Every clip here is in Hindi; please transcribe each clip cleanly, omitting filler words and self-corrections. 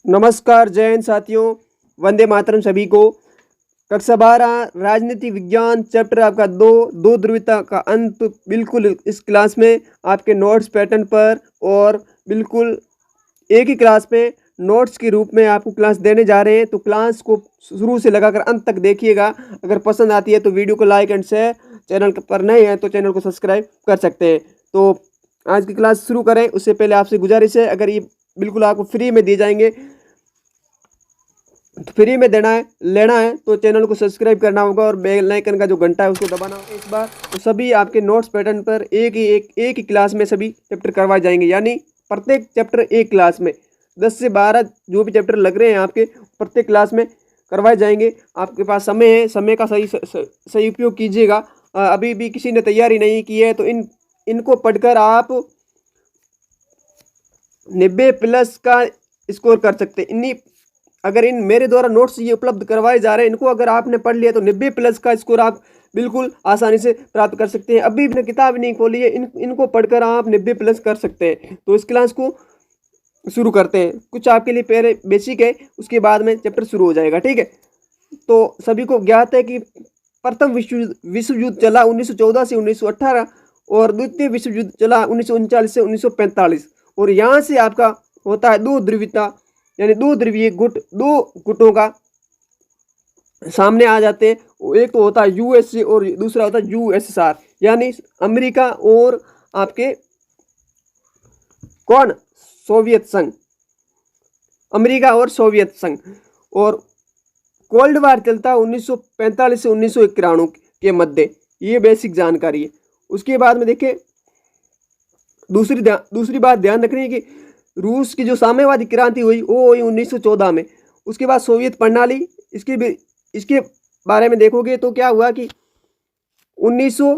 नमस्कार जय हिंद साथियों, वंदे मातरम सभी को। कक्षा 12 राजनीति विज्ञान चैप्टर आपका दो ध्रुवीयता का अंत बिल्कुल इस क्लास में आपके नोट्स पैटर्न पर और बिल्कुल एक ही क्लास में नोट्स के रूप में आपको क्लास देने जा रहे हैं। तो क्लास को शुरू से लगाकर अंत तक देखिएगा। अगर पसंद आती है तो वीडियो को लाइक एंड शेयर, चैनल पर नए हैं तो चैनल को सब्सक्राइब कर सकते हैं। तो आज की क्लास शुरू करें उससे पहले आपसे गुजारिश है, अगर ये बिल्कुल आपको फ्री में दिए जाएंगे, फ्री में देना है लेना है तो चैनल को सब्सक्राइब करना होगा और बेल आइकन का जो घंटा है उसको दबाना होगा। इस बार तो सभी आपके नोट्स पैटर्न पर एक ही क्लास में सभी चैप्टर करवाए जाएंगे, यानी प्रत्येक चैप्टर एक क्लास में 10 से 12 जो भी चैप्टर लग रहे हैं आपके प्रत्येक क्लास में करवाए जाएंगे। आपके पास समय है, समय का सही उपयोग कीजिएगा। अभी भी किसी ने तैयारी नहीं की है तो इनको पढ़कर आप 90+ का स्कोर कर सकते हैं। अगर इन मेरे द्वारा नोट्स ये उपलब्ध करवाए जा रहे हैं, इनको अगर आपने पढ़ लिया तो 90+ का स्कोर आप बिल्कुल आसानी से प्राप्त कर सकते हैं। अभी भी किताब नहीं खोली है, इनको पढ़कर आप 90+ कर सकते हैं। तो इस क्लास को शुरू करते हैं। कुछ आपके लिए पहले बेसिक है, उसके बाद में चैप्टर शुरू हो जाएगा, ठीक है। तो सभी को ज्ञात है कि प्रथम विश्व युद्ध चला 1914 से 1918 और द्वितीय विश्व युद्ध चला 1939 से 1945। और यहाँ से आपका होता है दो ध्रुवीयता, यानी दो ध्रुवीय गुट, दो गुटों का सामने आ जाते हैं। एक तो होता है यूएसए और दूसरा होता है यूएसएसआर, यानी अमेरिका और आपके कौन, सोवियत संघ, अमेरिका और सोवियत संघ। और कोल्ड वार चलता है 1945 से 1991 के मध्य। ये बेसिक जानकारी है। उसके बाद में देखिए दूसरी बात ध्यान रखनी है कि रूस की जो साम्यवादी क्रांति हुई वो हुई 1914 में। उसके बाद सोवियत प्रणाली, इसके बारे में देखोगे तो क्या हुआ कि 1900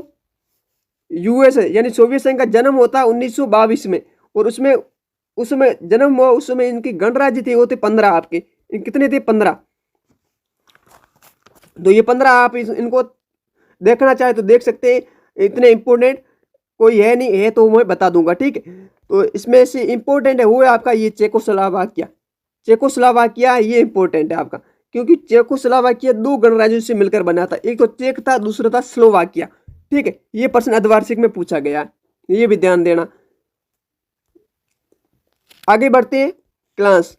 यूएसए यानी सोवियत संघ का जन्म होता है 1922 में। और उसमें जन्म हुआ, उस समय इनके गणराज्य थे वो थे 15 आपके। कितने थे? 15। तो ये 15 आप इनको देखना चाहे तो देख सकते हैं। इतने इंपोर्टेंट कोई है नहीं, है तो मैं बता दूंगा, ठीक है। तो इसमें से इंपॉर्टेंट है वो है आपका ये चेकोस्लोवाकिया ये इंपॉर्टेंट है आपका, क्योंकि चेकोस्लोवाकिया दो गणराज्यों से मिलकर बना था। एक तो चेक था, दूसरा था स्लोवाकिया, ठीक है। ये प्रश्न अर्धवार्षिक में पूछा गया है, ये भी ध्यान देना। आगे बढ़ते हैं क्लास।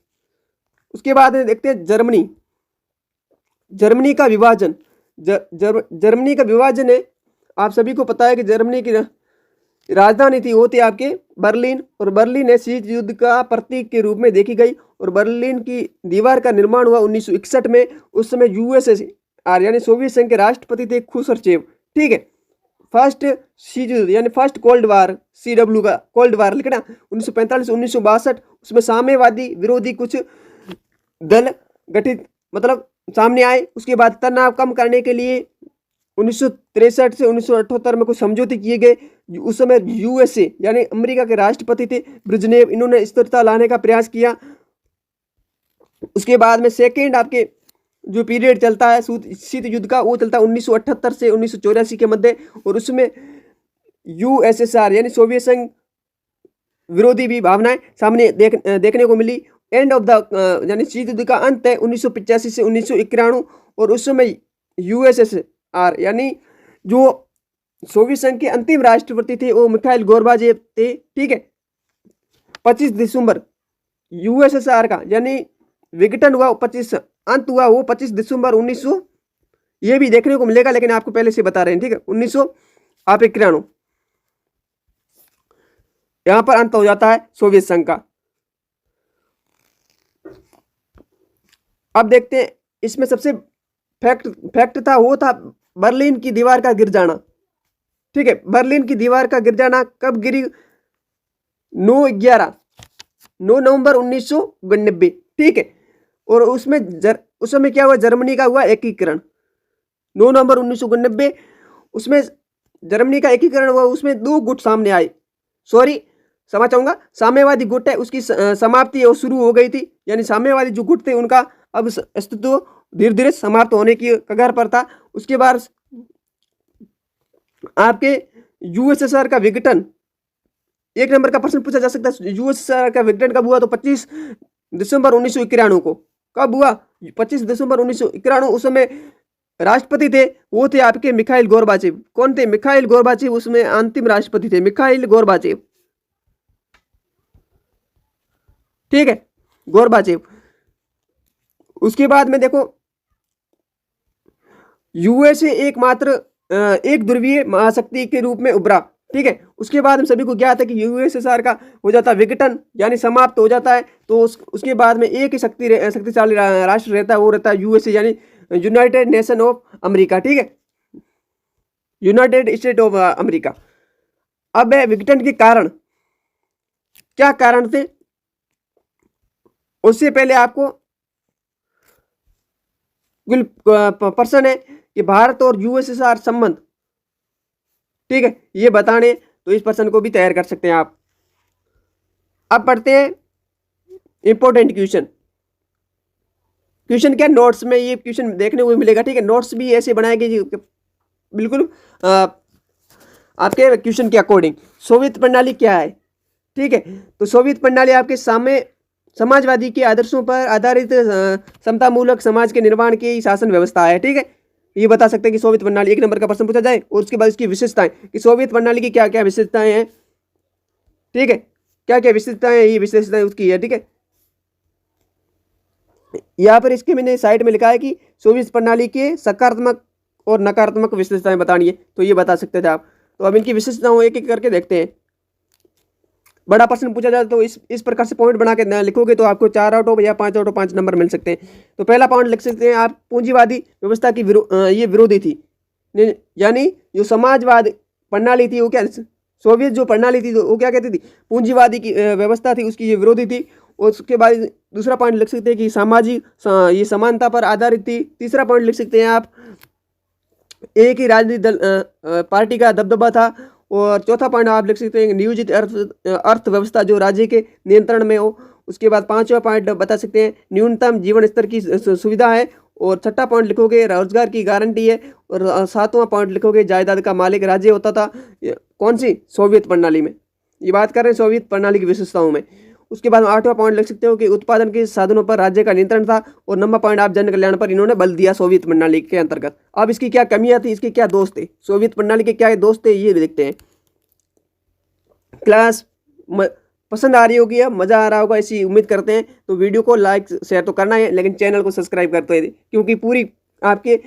उसके बाद देखते हैं जर्मनी का विभाजन। जर्मनी का विभाजन है, आप सभी को पता है कि जर्मनी की राजधानी थी वो थी आपके बर्लिन। और बर्लिन है शीत युद्ध का प्रतीक के रूप में देखी गई। और बर्लिन की दीवार का निर्माण हुआ 1961 में। उस समय यूएसएसआर यानी सोवियत संघ के राष्ट्रपति थे खुसरचेव, ठीक है। फर्स्ट शीत युद्ध यानी फर्स्ट कोल्ड वार, CW का कोल्ड वार लिखना 1945 1962। उसमें साम्यवादी विरोधी कुछ दल गठित मतलब सामने आए। उसके बाद तनाव कम करने के लिए 1963 से 1978 में कुछ समझौते किए गए। उस समय यूएसए यानी अमेरिका के राष्ट्रपति थे ब्रेजनेव, इन्होंने स्थिरता लाने का प्रयास किया। उसके बाद में सेकेंड आपके जो पीरियड चलता है शीत युद्ध का, वो चलता है 1978 से 1984 के मध्य। और उसमें यूएसएसआर यानी सोवियत संघ विरोधी भी भावनाएं सामने देखने को मिली। एंड ऑफ द यानी शीत युद्ध का अंत है 1985 से 1991। और उस समय यूएसएसआर यानी जो सोवियत संघ के अंतिम राष्ट्रपति थे वो मिखाइल गोर्बाचेव थे, ठीक है। 25 दिसंबर यूएसएसआर का यानी विघटन हुआ, 25 अंत हुआ वो 25 दिसंबर 1900, ये भी देखने को मिलेगा लेकिन आपको पहले से बता रहे हैं, ठीक है। 1991 यहां पर अंत हो जाता है सोवियत संघ का। अब देखते हैं इसमें सबसे फैक्ट था वो था बर्लिन की दीवार का गिर जाना, ठीक है। बर्लिन की दीवार का गिर जाना कब गिरी? 9 नवंबर 1992, ठीक है। और उसमें उस समय क्या हुआ? जर्मनी का हुआ एकीकरण 9 नवंबर 1992। उसमें जर्मनी का एकीकरण हुआ, उसमें दो गुट सामने आए। क्षमा चाहूंगा, साम्यवादी गुट है उसकी समाप्ति और शुरू हो गई थी। यानी साम्यवादी जो गुट थे उनका अब अस्तित्व धीरे धीरे समाप्त होने की कगार पर था। उसके बाद आपके यूएसएसआर का विघटन, एक नंबर का प्रश्न पूछा जा सकता है। यूएसएसआर का विघटन कब हुआ? तो 25 दिसंबर 1991 को। कब हुआ? 25 दिसंबर 1991। उस समय राष्ट्रपति थे वो थे आपके मिखाइल गोर्बाचेव। कौन थे? मिखाइल गोर्बाचेव उसमें अंतिम राष्ट्रपति थे, मिखाइल गोर्बाचेव। ठीक है, गोर्बाचेव। उसके बाद में देखो यूएसए एकमात्र एक ध्रुवीय महाशक्ति के रूप में उभरा। ठीक है, उसके बाद हम सभी को ज्ञात है कि यूएसएसआर का हो जाता है विघटन यानी समाप्त हो जाता है। तो उसके बाद में एक ही शक्तिशाली राष्ट्र रहता है, वो रहता है यूएसए यानी यूनाइटेड नेशन ऑफ अमेरिका। ठीक है, यूनाइटेड स्टेट ऑफ अमेरिका। अब विघटन के कारण क्या कारण थे उससे पहले आपको प्रश्न है कि भारत और यूएसएसआर संबंध, ठीक है, ये बताने, तो इस प्रश्न को भी तैयार कर सकते हैं आप। अब पढ़ते हैं इंपॉर्टेंट क्वेश्चन। क्वेश्चन क्या? नोट्स में ये क्वेश्चन देखने को मिलेगा। ठीक है, नोट्स भी ऐसे बनाए गए बिल्कुल आपके क्वेश्चन के अकॉर्डिंग। सोवियत प्रणाली क्या है? ठीक है, तो सोवियत प्रणाली आपके सामने समाजवादी के आदर्शों पर आधारित समतामूलक समाज के निर्माण की शासन व्यवस्था है। ठीक है, ये बता सकते हैं कि सोवियत प्रणाली, एक नंबर का प्रश्न पूछा जाए। और उसके बाद इसकी विशेषताएं कि सोवियत प्रणाली की क्या क्या विशेषताएं हैं। ठीक है, क्या क्या विशेषताएं, ये विशेषताएं उसकी है। ठीक है, यहाँ पर इसके मैंने साइड में लिखा है कि सोवियत प्रणाली के सकारात्मक और नकारात्मक विशेषताएं बतानी है, तो ये बता सकते थे आप। तो अब इनकी विशेषताओं एक एक करके देखते हैं। बड़ा प्रश्न पूछा जाए तो इस प्रकार से पॉइंट बना के लिखोगे तो आपको 4 आउट ऑफ या 5 आउट ऑफ 5 नंबर मिल सकते हैं। तो पहला पॉइंट लिख सकते हैं आप, पूंजीवादी व्यवस्था की ये विरोधी थी, यानी जो समाजवाद प्रणाली थी वो क्या, सोवियत जो प्रणाली थी वो क्या कहती थी, पूंजीवादी की व्यवस्था थी, उसकी ये विरोधी थी। और उसके बाद दूसरा पॉइंट लिख सकते हैं कि सामाजिक ये समानता पर आधारित थी। तीसरा पॉइंट लिख सकते हैं आप, एक ही राजनीतिक दल पार्टी का दबदबा था। और चौथा पॉइंट आप लिख सकते हैं नियोजित अर्थव्यवस्था जो राज्य के नियंत्रण में हो। उसके बाद पांचवा पॉइंट बता सकते हैं न्यूनतम जीवन स्तर की सुविधा है। और छठा पॉइंट लिखोगे रोजगार की गारंटी है। और सातवां पॉइंट लिखोगे जायदाद का मालिक राज्य होता था। कौन सी? सोवियत प्रणाली में। ये बात कर रहे हैं सोवियत प्रणाली की विशेषताओं में। उसके बाद आठवां पॉइंट लिख सकते हो कि उत्पादन के साधनों पर राज्य का नियंत्रण था। और नंबर पॉइंट आप जन कल्याण पर इन्होंने बल दिया सोवियत प्रणाली के अंतर्गत। अब इसकी क्या कमियां थी, इसके क्या दोष थे, सोवियत प्रणाली के क्या दोष थे, ये देखते हैं। क्लास पसंद आ रही होगी, अब मज़ा आ रहा होगा ऐसी उम्मीद करते हैं। तो वीडियो को लाइक शेयर तो करना है, लेकिन चैनल को सब्सक्राइब करते हैं, क्योंकि पूरी आपके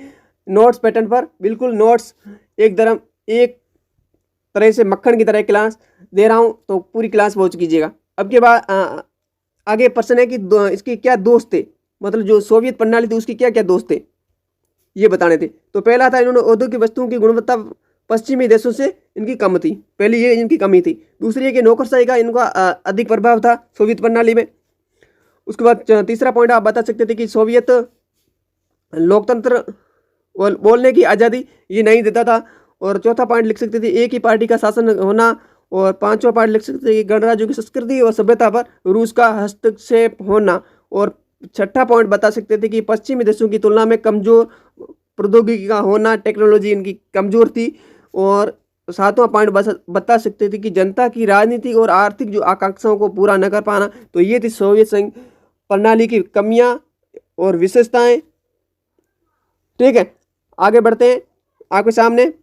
नोट्स पैटर्न पर बिल्कुल नोट्स एक तरह से मक्खन की तरह क्लास दे रहा हूं, तो पूरी क्लास वॉच कीजिएगा। अब के बाद आगे प्रश्न है कि इसके क्या दोष थे, मतलब जो सोवियत प्रणाली थी उसके क्या क्या दोष थे ये बताने थे। तो पहला था इन्होंने औद्योगिक वस्तुओं की गुणवत्ता पश्चिमी देशों से इनकी कम थी, पहले ये इनकी कमी थी। दूसरी है कि नौकरशाही का इनका अधिक प्रभाव था सोवियत प्रणाली में। उसके बाद तीसरा पॉइंट आप बता सकते थे कि सोवियत लोकतंत्र बोलने की आज़ादी ये नहीं देता था। और चौथा पॉइंट लिख सकते थे एक ही पार्टी का शासन होना। और पांचवा पॉइंट लिख सकते थे कि गणराज्यों की संस्कृति और सभ्यता पर रूस का हस्तक्षेप होना। और छठा पॉइंट बता सकते थे कि पश्चिमी देशों की तुलना में कमजोर प्रौद्योगिकी का होना, टेक्नोलॉजी इनकी कमजोर थी। और सातवां पॉइंट बता सकते थे कि जनता की राजनीतिक और आर्थिक जो आकांक्षाओं को पूरा न कर पाना। तो ये थी सोवियत संघ प्रणाली की कमियां और विशेषताएं। ठीक है, आगे बढ़ते हैं। आपके सामने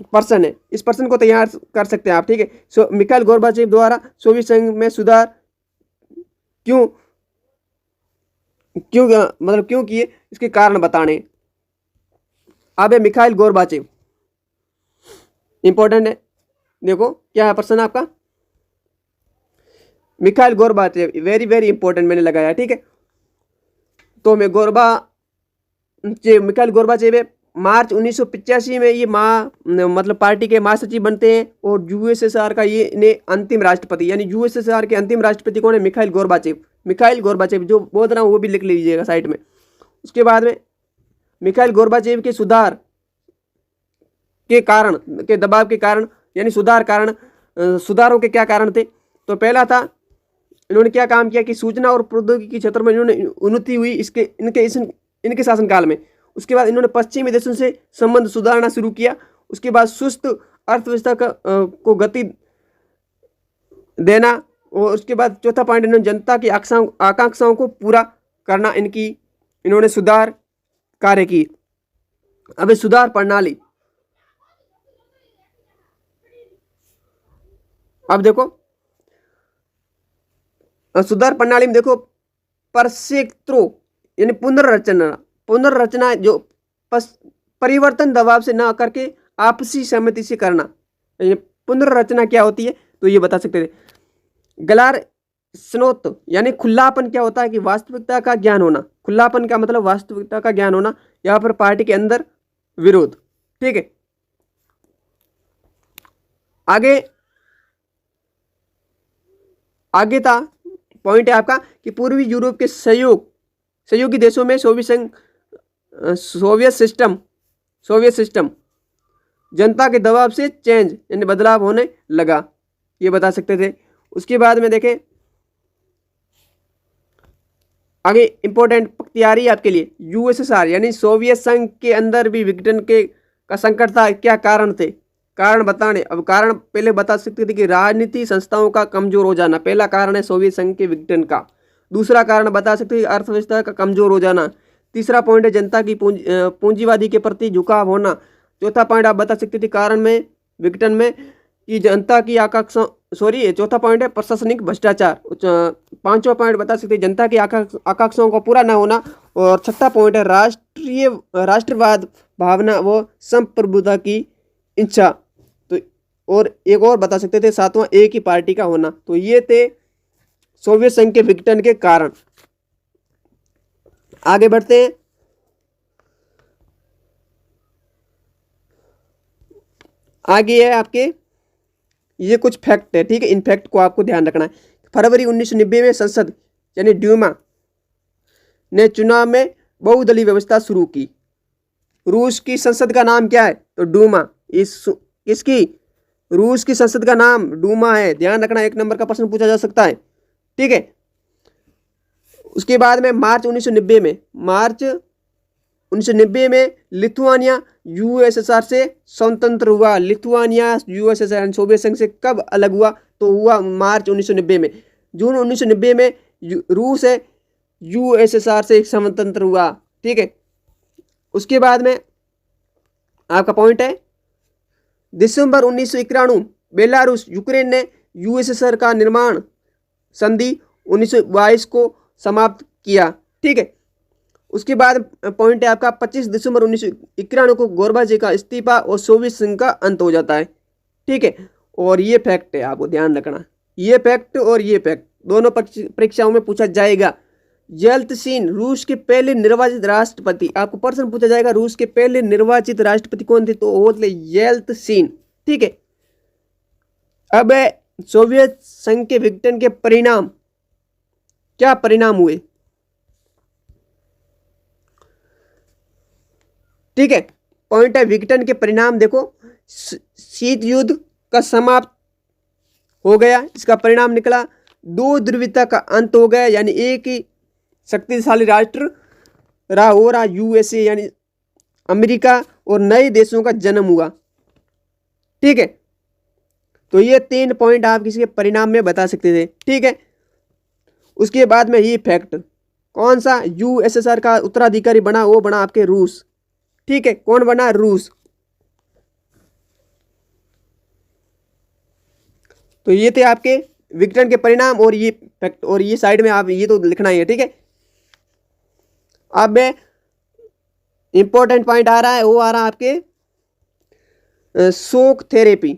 प्रश्न है, इस प्रश्न को तैयार कर सकते हैं आप। ठीक है, मिखाइल गोर्बाचेव द्वारा सोवियत संघ में सुधार क्यों किए, इसके कारण बताने। अब है मिखाइल गोर्बाचेव, इंपॉर्टेंट है, देखो क्या है प्रश्न आपका। Mikhail Gorbachev very very important मैंने लगाया। ठीक है, तो मिखाइल गोर्बाचेव है, मार्च 1985 में ये मतलब पार्टी के महासचिव बनते हैं। और यूएसएसआर का ये ने अंतिम राष्ट्रपति, यानी यूएसएसआर के अंतिम राष्ट्रपति कौन है? मिखाइल गोर्बाचेव जो बोल रहा हूँ वो भी लिख लीजिएगा साइड में। उसके बाद में मिखाइल गोर्बाचेव के सुधार के कारण के दबाव के कारण, यानी सुधारों के क्या कारण थे। तो पहला था इन्होंने क्या काम किया कि सूचना और प्रौद्योगिकी क्षेत्र में इन्होंने उन्नति हुई इनके शासनकाल में। उसके बाद इन्होंने पश्चिमी देशों से संबंध सुधारना शुरू किया। उसके बाद सुस्त अर्थव्यवस्था को गति देना और उसके बाद चौथा पॉइंट, इन्होंने जनता की आकांक्षाओं को पूरा करना, इन्होंने सुधार कार्य की। अब सुधार प्रणाली, अब देखो सुधार प्रणाली में देखो परसेक्त्रो यानी पुनर्रचना जो परिवर्तन दबाव से ना करके आपसी सहमति से करना। पुनर्रचना क्या होती है तो ये बता सकते थे। गलार स्नोत यानी खुलापन क्या होता है कि वास्तविकता का ज्ञान होना। खुलापन का मतलब वास्तविकता का ज्ञान होना। यहाँ पर पार्टी के अंदर विरोध। ठीक है, आगे था पॉइंट है आपका कि पूर्वी यूरोप के सहयोगी देशों में सोवियत सिस्टम जनता के दबाव से चेंज यानी बदलाव होने लगा, ये बता सकते थे। उसके बाद में देखें आगे इंपॉर्टेंट तैयारी आपके लिए, यूएसएसआर यानी सोवियत संघ के अंदर भी विघटन का संकट था। क्या कारण थे, कारण बताने। अब कारण पहले बता सकते थे कि राजनीति संस्थाओं का कमजोर हो जाना, पहला कारण है सोवियत संघ के विघटन का। दूसरा कारण बता सकते हैं अर्थव्यवस्था का कमजोर हो जाना। तीसरा पॉइंट है जनता की पूंजीवादी के प्रति झुकाव होना। चौथा पॉइंट आप बता सकते थे कारण में विघटन में कि जनता की आकांक्षा, चौथा पॉइंट है प्रशासनिक भ्रष्टाचार। पांचवा पॉइंट बता सकते हैं जनता की आकांक्षाओं का पूरा ना होना। और छठा पॉइंट है राष्ट्रवाद भावना व संप्रभुता की इच्छा। तो और एक और बता सकते थे सातवां एक ही पार्टी का होना। तो ये थे सोवियत संघ के विघटन के कारण। आगे बढ़ते हैं। आगे है आपके ये कुछ फैक्ट है। ठीक है, इन फैक्ट को आपको ध्यान रखना है। फरवरी 1990 में संसद यानी ड्यूमा ने चुनाव में बहुदलीय व्यवस्था शुरू की। रूस की संसद का नाम क्या है तो डूमा। किसकी, रूस की संसद का नाम डूमा है, ध्यान रखना, 1 नंबर का प्रश्न पूछा जा सकता है। ठीक है, उसके बाद में मार्च 1990 में लिथुआनिया यूएसएसआर से स्वतंत्र हुआ। लिथुआनिया यूएसएसआर सोवियत संघ से कब अलग हुआ तो हुआ मार्च 1990 में। जून 1990 में रूस है यूएसएसआर से स्वतंत्र हुआ। ठीक है, उसके बाद में आपका पॉइंट है दिसंबर 1991 बेलारूस यूक्रेन ने यूएसएसआर का निर्माण संधि 1922 को समाप्त किया। ठीक है, उसके बाद पॉइंट है आपका 25 दिसंबर 1991 को गोरबाचेव का इस्तीफा और सोवियत संघ का अंत हो जाता है। ठीक है, और ये फैक्ट है, आपको ध्यान रखना, ये फैक्ट और ये फैक्ट दोनों परीक्षाओं में पूछा जाएगा। येल्त्सिन रूस के पहले निर्वाचित राष्ट्रपति, आपको प्रश्न पूछा जाएगा रूस के पहले निर्वाचित राष्ट्रपति कौन थे तो वो थे येल्त्सिन। ठीक है, अब सोवियत संघ के विघटन के परिणाम, क्या परिणाम हुए। ठीक है, पॉइंट है विघटन के परिणाम देखो, शीत युद्ध का समाप्त हो गया, इसका परिणाम निकला। 2 ध्रुवीयता का अंत हो गया, यानी एक ही शक्तिशाली राष्ट्र रहा यूएसए यानी अमेरिका, और नए देशों का जन्म हुआ। ठीक है, तो ये 3 पॉइंट आप किसी के परिणाम में बता सकते थे। ठीक है, उसके बाद में ये फैक्ट, कौन सा यूएसएसआर का उत्तराधिकारी बना वो बना आपके रूस। ठीक है, कौन बना रूस। तो ये थे आपके विघटन के परिणाम और ये फैक्ट, और ये साइड में आप ये तो लिखना ही है। ठीक है, अब इंपॉर्टेंट पॉइंट आ रहा है, वो आ रहा है आपके शोक थेरेपी।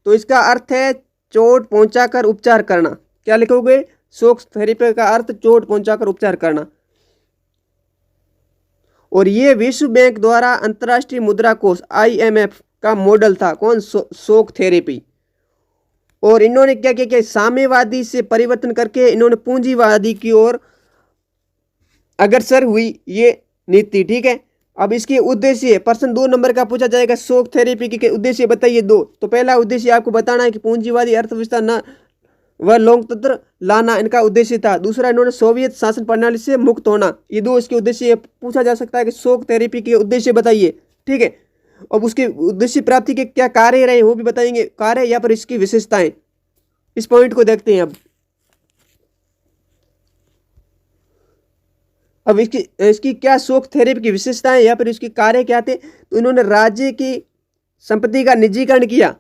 तो इसका अर्थ है चोट पहुंचाकर उपचार करना। क्या लिखोगे, शोक थेरेपी का अर्थ चोट पहुंचाकर उपचार करना। और ये विश्व बैंक द्वारा अंतर्राष्ट्रीय मुद्रा कोष IMF का मॉडल था, कौन, शोक थेरेपी। और इन्होंने क्या किया कि साम्यवादी से परिवर्तन करके इन्होंने पूंजीवादी की ओर अग्रसर हुई ये नीति। ठीक है, अब इसके उद्देश्य, प्रश्न 2 नंबर का पूछा जाएगा शोक थेरेपी के उद्देश्य बताइए 2। तो पहला उद्देश्य आपको बताना है कि पूंजीवादी अर्थव्यवस्था न व लोकतंत्र लाना इनका उद्देश्य था। दूसरा, इन्होंने सोवियत शासन प्रणाली से मुक्त होना, ये 2 इसके उद्देश्य। पूछा जा सकता है कि शोक थेरेपी के उद्देश्य बताइए। ठीक है, अब उसके उद्देश्य प्राप्ति के क्या कार्य रहे वो भी बताएंगे, कार्य या पर इसकी विशेषताएं। इस पॉइंट को देखते हैं। अब इसकी इसकी क्या शोक थेरेपी की विशेषताएं या फिर इसके कार्य क्या थे। तो इन्होंने राज्य की संपत्ति का निजीकरण किया,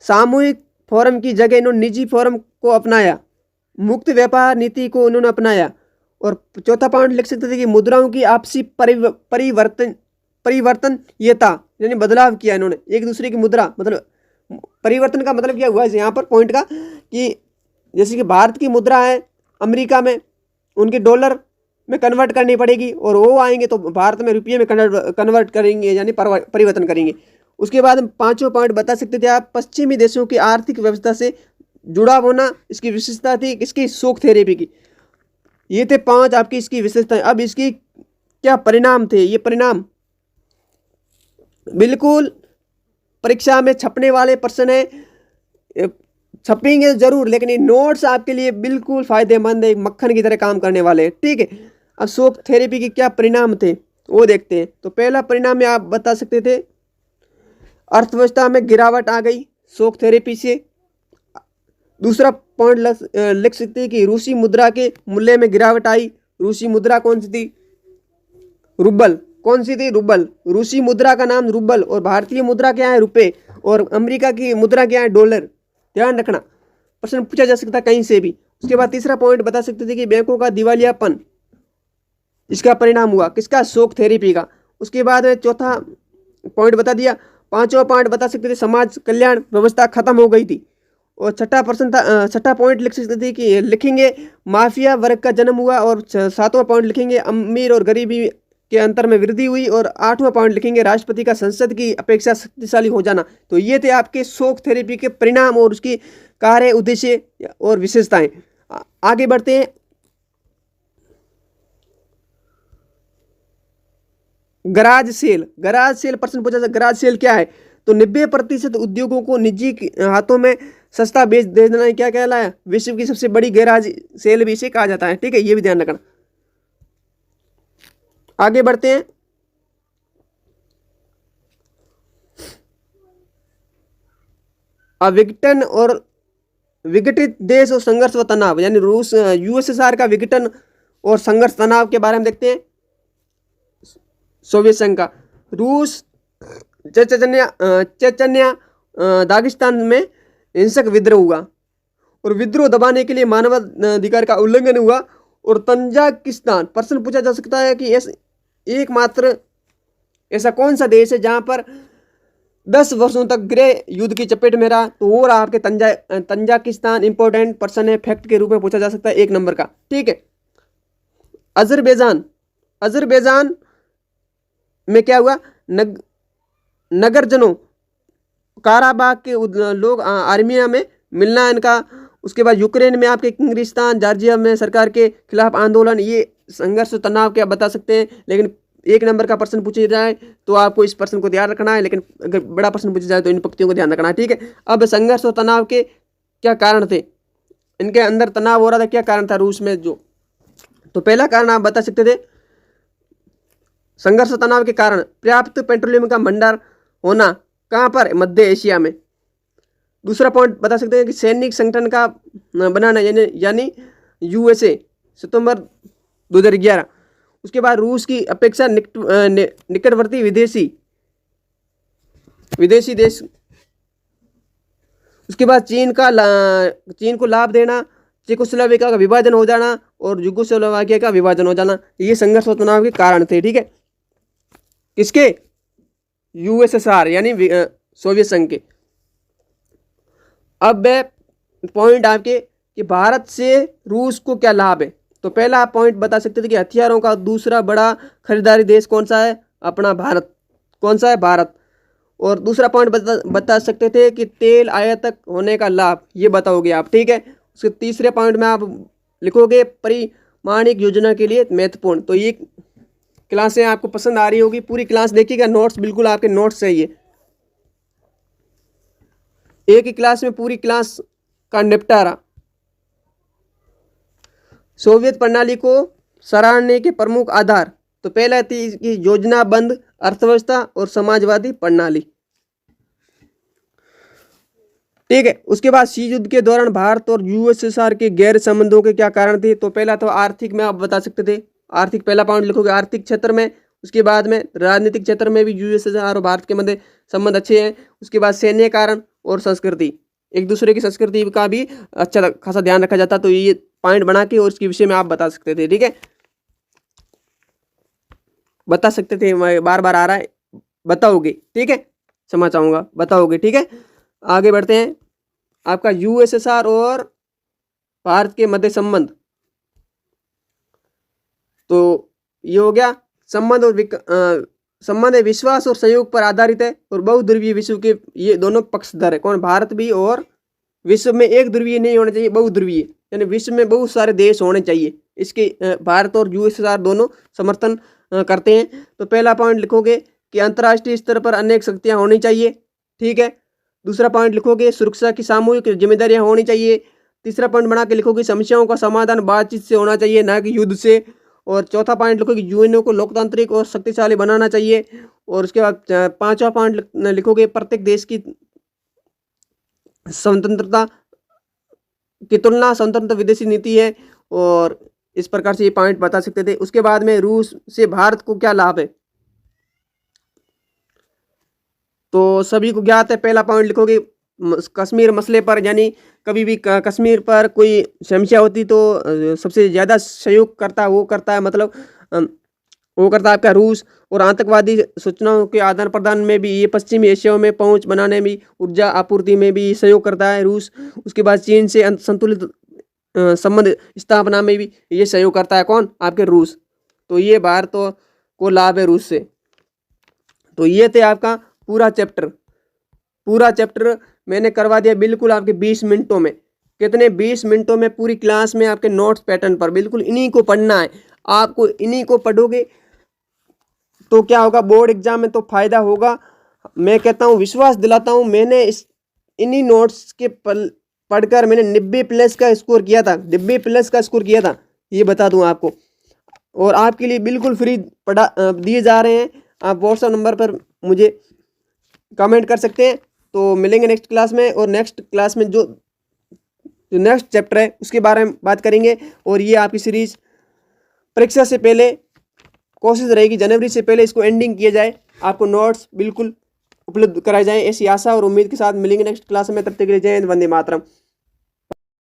सामूहिक फोरम की जगह इन्होंने निजी फोरम को अपनाया, मुक्त व्यापार नीति को उन्होंने अपनाया। और चौथा पॉइंट लिख सकते थे कि मुद्राओं की आपसी परिवर्तनीयता यानी बदलाव किया इन्होंने एक दूसरे की मुद्रा, मतलब परिवर्तन का मतलब क्या हुआ है यहाँ पर पॉइंट का कि जैसे कि भारत की मुद्रा है अमेरिका में, उनके डॉलर में कन्वर्ट करनी पड़ेगी और वो आएंगे तो भारत में रुपये में कन्वर्ट करेंगे यानी परिवर्तन करेंगे। उसके बाद हम पांचों पॉइंट बता सकते थे आप, पश्चिमी देशों की आर्थिक व्यवस्था से जुड़ा होना इसकी विशेषता थी, इसकी शोक थेरेपी की। ये थे 5 आपकी इसकी विशेषताएं। अब इसकी क्या परिणाम थे, ये परिणाम बिल्कुल परीक्षा में छपने वाले प्रश्न है, छपेंगे जरूर लेकिन ये नोट्स आपके लिए बिल्कुल फायदेमंद है, मक्खन की तरह काम करने वाले हैं, ठीक है। अब शोक थेरेपी के क्या परिणाम थे वो देखते हैं। तो पहला परिणाम में आप बता सकते थे अर्थव्यवस्था में गिरावट आ गई शोक थेरेपी से। दूसरा पॉइंट लिख सकते हैं कि रूसी मुद्रा के मूल्य में गिरावट आई। रूसी मुद्रा कौन सी थी, रूबल। कौन सी थी, रूबल। रूसी मुद्रा का नाम रूबल और भारतीय मुद्रा क्या है, रुपए, और अमेरिका की मुद्रा क्या है, डॉलर। ध्यान रखना, प्रश्न पूछा जा सकता कहीं से भी। उसके बाद तीसरा पॉइंट बता सकते थे कि बैंकों का दिवालियापन, इसका परिणाम हुआ किसका, शोक थेरेपी का। उसके बाद चौथा पॉइंट बता दिया। पांचवा पॉइंट बता सकते थे समाज कल्याण व्यवस्था खत्म हो गई थी। और छठा प्रश्न था, छठा पॉइंट लिख सकते थे कि लिखेंगे माफिया वर्ग का जन्म हुआ। और सातवां पॉइंट लिखेंगे अमीर और गरीबी के अंतर में वृद्धि हुई। और आठवां पॉइंट लिखेंगे राष्ट्रपति का संसद की अपेक्षा शक्तिशाली हो जाना। तो ये थे आपके शोक थेरेपी के परिणाम और उसकी कार्य, उद्देश्य और विशेषताएं। आगे बढ़ते हैं। गराज सेल, गराज सेल प्रश्न पूछा था, गराज सेल क्या है। तो 90% उद्योगों को निजी हाथों में सस्ता बेच देना क्या कहलाया, विश्व की सबसे बड़ी गैराज सेल भी इसे कहा जाता है, ठीक है, ये भी ध्यान रखना। आगे बढ़ते हैं। विघटन और विघटित देश और संघर्ष व तनाव, यानी रूस यूएसएसआर का विघटन और संघर्ष तनाव के बारे में देखते हैं। सोवियत संघ का, रूस चेचन्या दागिस्तान में हिंसक विद्रोह हुआ और विद्रोह दबाने के लिए मानवाधिकार का उल्लंघन हुआ। और तंजाकिस्तान, प्रश्न पूछा जा सकता है कि एकमात्र ऐसा कौन सा देश है जहां पर 10 वर्षों तक गृह युद्ध की चपेट में रहा, तो वो रहा आपके तंजाकिस्तान। इंपॉर्टेंट प्रश्न है, फैक्ट के रूप में पूछा जा सकता है 1 नंबर का, ठीक है। अजरबैजान में क्या हुआ, नगरजनों काराबाग के लोग आर्मिया में मिलना इनका। उसके बाद यूक्रेन में आपके किर्गिस्तान जॉर्जिया में सरकार के खिलाफ आंदोलन, ये संघर्ष तनाव क्या बता सकते हैं। लेकिन 1 नंबर का प्रश्न पूछा जाए तो आपको इस प्रश्न को ध्यान रखना है, लेकिन अगर बड़ा प्रश्न पूछा जाए तो इन पंक्तियों को ध्यान रखना है, ठीक है। अब संघर्ष और तनाव के क्या कारण थे, इनके अंदर तनाव हो रहा था, क्या कारण था रूस में जो। तो पहला कारण आप बता सकते थे संघर्ष तनाव के कारण पर्याप्त पेट्रोलियम का भंडार होना, कहाँ पर, मध्य एशिया में। दूसरा पॉइंट बता सकते हैं कि सैनिक संगठन का बनाना यानी यूएसए, सितंबर 2011। उसके बाद रूस की अपेक्षा निकटवर्ती विदेशी देश। उसके बाद चीन को लाभ देना, चेकोस्लोवाकिया का विभाजन हो जाना और यूगोस्लोवाकिया का विभाजन हो जाना, ये संघर्ष और तनाव के कारण थे, ठीक है। किसके, यूएसएसआर यानी सोवियत संघ के। अब पॉइंट आपके कि भारत से रूस को क्या लाभ है। तो पहला आप पॉइंट बता सकते थे कि हथियारों का दूसरा बड़ा खरीदारी देश कौन सा है, अपना भारत। कौन सा है, भारत। और दूसरा पॉइंट बता सकते थे कि तेल आयातक होने का लाभ, ये बताओगे आप, ठीक है। उसके तीसरे पॉइंट में आप लिखोगे परिमाणिक योजना के लिए महत्वपूर्ण। तो ये क्लासें आपको पसंद आ रही होगी, पूरी क्लास देखिएगा, नोट्स बिल्कुल आपके नोट्स चाहिए। एक ही क्लास में पूरी क्लास का निपटारा। सोवियत प्रणाली को सराहने के प्रमुख आधार। तो पहला थी इसकी योजनाबद्ध अर्थव्यवस्था और समाजवादी प्रणाली, ठीक है। उसके बाद शीत युद्ध के दौरान भारत और यूएसएसआर के गैर संबंधों के क्या कारण थे? तो पहला तो आर्थिक में आप बता सकते थे, आर्थिक पहला पॉइंट लिखोगे आर्थिक क्षेत्र में। उसके बाद में राजनीतिक क्षेत्र में भी यूएसएसआर और भारत के मध्य संबंध अच्छे हैं। उसके बाद सैन्य कारण और संस्कृति, एक दूसरे की संस्कृति का भी अच्छा खासा ध्यान रखा जाता। तो ये पॉइंट बना के और इसके विषय में आप बता सकते थे। ठीक है, बता सकते थे, बार बार आ रहा है, बताओगे। ठीक है, क्षमा चाहूंगा, बताओगे। ठीक है, आगे बढ़ते हैं। आपका यूएसएसआर और भारत के मध्य संबंध, तो ये हो गया संबंध। और संबंध है विश्वास और सहयोग पर आधारित है और बहुध्रुवीय विश्व के ये दोनों पक्षधर है। कौन? भारत भी। और विश्व में एक ध्रुवीय नहीं होना चाहिए, बहुध्रुवीय, यानी विश्व में बहुत सारे देश होने चाहिए। इसके भारत और यूएसएसआर दोनों समर्थन करते हैं। तो पहला पॉइंट लिखोगे कि अंतर्राष्ट्रीय स्तर पर अनेक शक्तियां होनी चाहिए। ठीक है। दूसरा पॉइंट लिखोगे सुरक्षा की सामूहिक जिम्मेदारियां होनी चाहिए। तीसरा पॉइंट बना के लिखोगे समस्याओं का समाधान बातचीत से होना चाहिए, ना कि युद्ध से। और चौथा पॉइंट लिखोगे यूएनओ को लोकतांत्रिक और शक्तिशाली बनाना चाहिए। और उसके बाद पांचवा पॉइंट लिखोगे प्रत्येक देश की स्वतंत्रता की तुलना स्वतंत्र विदेशी नीति है। और इस प्रकार से ये पॉइंट बता सकते थे। उसके बाद में रूस से भारत को क्या लाभ है, तो सभी को ज्ञात है। पहला पॉइंट लिखोगे कश्मीर मसले पर, यानी कभी भी कश्मीर पर कोई समस्या होती तो सबसे ज़्यादा सहयोग करता वो करता है, मतलब वो करता है आपका रूस। और आतंकवादी सूचनाओं के आदान प्रदान में भी ये पश्चिमी एशिया में पहुंच बनाने में, ऊर्जा आपूर्ति में भी सहयोग करता है रूस। उसके बाद चीन से संतुलित संबंध स्थापना में भी ये सहयोग करता है। कौन? आपके रूस। तो ये भारत को लाभ है रूस से। तो ये थे आपका पूरा चैप्टर। पूरा चैप्टर मैंने करवा दिया बिल्कुल आपके 20 मिनटों में। कितने? 20 मिनटों में पूरी क्लास में आपके नोट्स पैटर्न पर, बिल्कुल इन्हीं को पढ़ना है आपको। इन्हीं को पढ़ोगे तो क्या होगा, बोर्ड एग्जाम में तो फायदा होगा। मैं कहता हूँ, विश्वास दिलाता हूँ, मैंने इन्हीं नोट्स के पढ़कर मैंने 90+ का स्कोर किया था, 90+ का स्कोर किया था, ये बता दूं आपको। और आपके लिए बिल्कुल फ्री पढ़ा दिए जा रहे हैं। आप व्हाट्सएप नंबर पर मुझे कमेंट कर सकते हैं। तो मिलेंगे नेक्स्ट क्लास में। और नेक्स्ट क्लास में जो नेक्स्ट चैप्टर है उसके बारे में बात करेंगे। और ये आपकी सीरीज परीक्षा से पहले कोशिश रहेगी जनवरी से पहले इसको एंडिंग किया जाए, आपको नोट्स बिल्कुल उपलब्ध कराए जाएं, ऐसी आशा और उम्मीद के साथ मिलेंगे नेक्स्ट क्लास में। तब तक के लिए जय हिंद, वंदे मातरम।